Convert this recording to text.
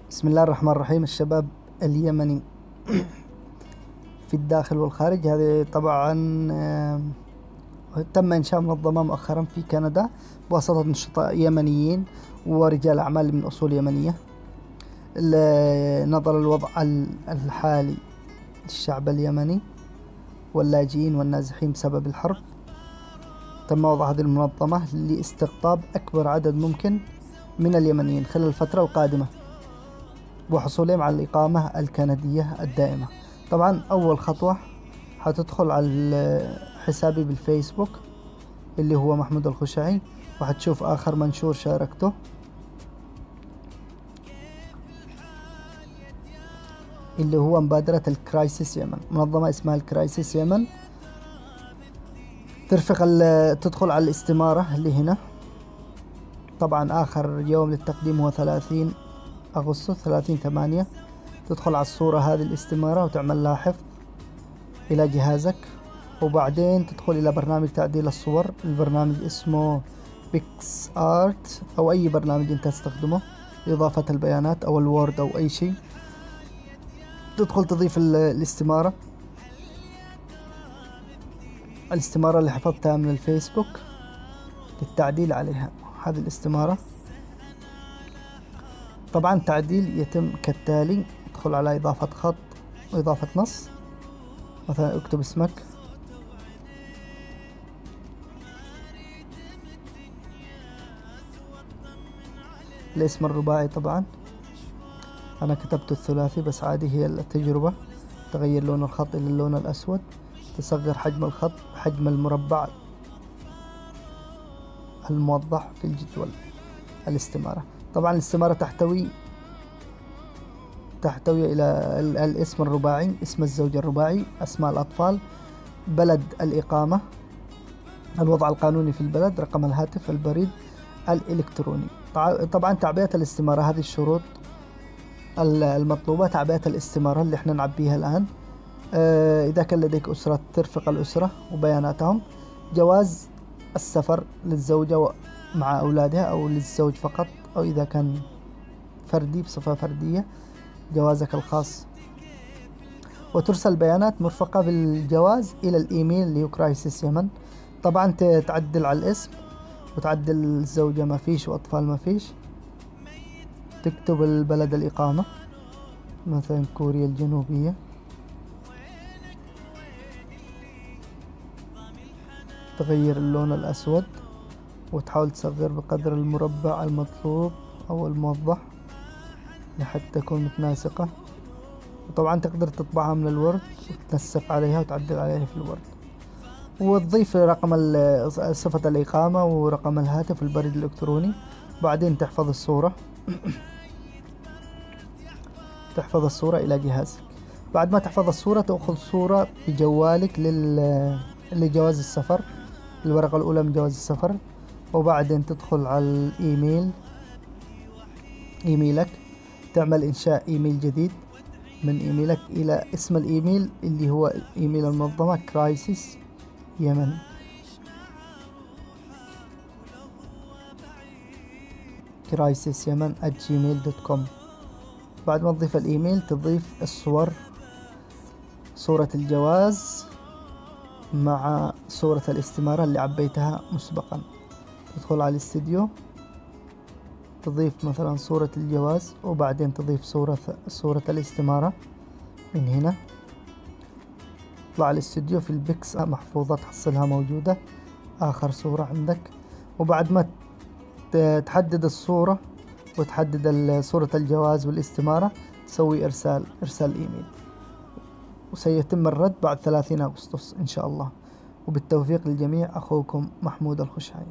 بسم الله الرحمن الرحيم. الشباب اليمني في الداخل والخارج، هذه طبعا تم إنشاء منظمة مؤخرا في كندا بواسطة نشطاء يمنيين ورجال أعمال من أصول يمنية، نظرا للوضع الحالي للشعب اليمني واللاجئين والنازحين بسبب الحرب. تم وضع هذه المنظمة لاستقطاب أكبر عدد ممكن من اليمنيين خلال الفترة القادمة وحصولهم على الإقامة الكندية الدائمة. طبعا أول خطوة حتدخل على حسابي بالفيسبوك اللي هو محمود الخشعي، وحتشوف آخر منشور شاركته اللي هو مبادرة الكرايسيس يمن، منظمة اسمها الكرايسيس يمن. تدخل على الاستمارة اللي هنا. طبعا آخر يوم للتقديم هو 30 أغسطس 30/8. تدخل على الصورة هذه الاستمارة وتعمل لها حفظ إلى جهازك، وبعدين تدخل إلى برنامج تعديل الصور. البرنامج اسمه بيكس آرت أو أي برنامج أنت تستخدمه لإضافة البيانات أو الوورد أو أي شيء. تدخل تضيف الاستمارة اللي حفظتها من الفيسبوك للتعديل عليها. هذه الاستمارة طبعا تعديل يتم كالتالي: ادخل على إضافة خط وإضافة نص، مثلا اكتب اسمك، الاسم الرباعي. طبعا أنا كتبت الثلاثي بس عادي، هي التجربة. تغير لون الخط إلى اللون الأسود، تصغر حجم الخط حجم المربع الموضح في الجدول. الاستمارة طبعا الاستمارة تحتوي إلى الاسم الرباعي، اسم الزوج الرباعي، أسماء الأطفال، بلد الإقامة، الوضع القانوني في البلد، رقم الهاتف، البريد الإلكتروني. طبعا تعبئة الاستمارة، هذه الشروط المطلوبة. تعبئة الاستمارة اللي احنا نعبيها الآن: إذا كان لديك أسرة ترفق الأسرة وبياناتهم، جواز السفر للزوجة مع أولادها أو للزوج فقط، أو إذا كان فردي بصفة فردية جوازك الخاص. وترسل بيانات مرفقة بالجواز إلى الإيميل اللي هو كرايسيس يمن. طبعا تعدل على الاسم وتعدل الزوجة ما فيش وأطفال ما فيش. تكتب البلد الإقامة، مثلا كوريا الجنوبية. تغير اللون الأسود وتحاول تصغر بقدر المربع المطلوب أو الموضح لحتى تكون متناسقة. وطبعا تقدر تطبعها من الوورد وتنسق عليها وتعدل عليها في الوورد، وتضيف رقم صفة الإقامة ورقم الهاتف والبريد الإلكتروني. بعدين تحفظ الصورة إلى جهازك. بعد ما تحفظ الصورة تأخذ صورة بجوالك لجواز السفر، الورقة الأولى من جواز السفر. وبعدين تدخل على إيميلك، تعمل إنشاء إيميل جديد من إيميلك إلى اسم الإيميل اللي هو إيميل المنظمة كرايسيس يمن. crisis@gmail.com. بعد ما تضيف الإيميل تضيف الصور، صورة الجواز مع صورة الاستمارة اللي عبيتها مسبقا. تدخل على الاستديو، تضيف مثلا صورة الجواز، وبعدين تضيف صورة الاستمارة من هنا. تطلع على الاستديو في البيكس محفوظة تحصلها موجودة آخر صورة عندك. وبعد ما تحدد الصورة وتحدد صورة الجواز والاستمارة، تسوي إرسال إيميل، وسيتم الرد بعد 30 أغسطس إن شاء الله. وبالتوفيق للجميع، أخوكم محمود الخشعي.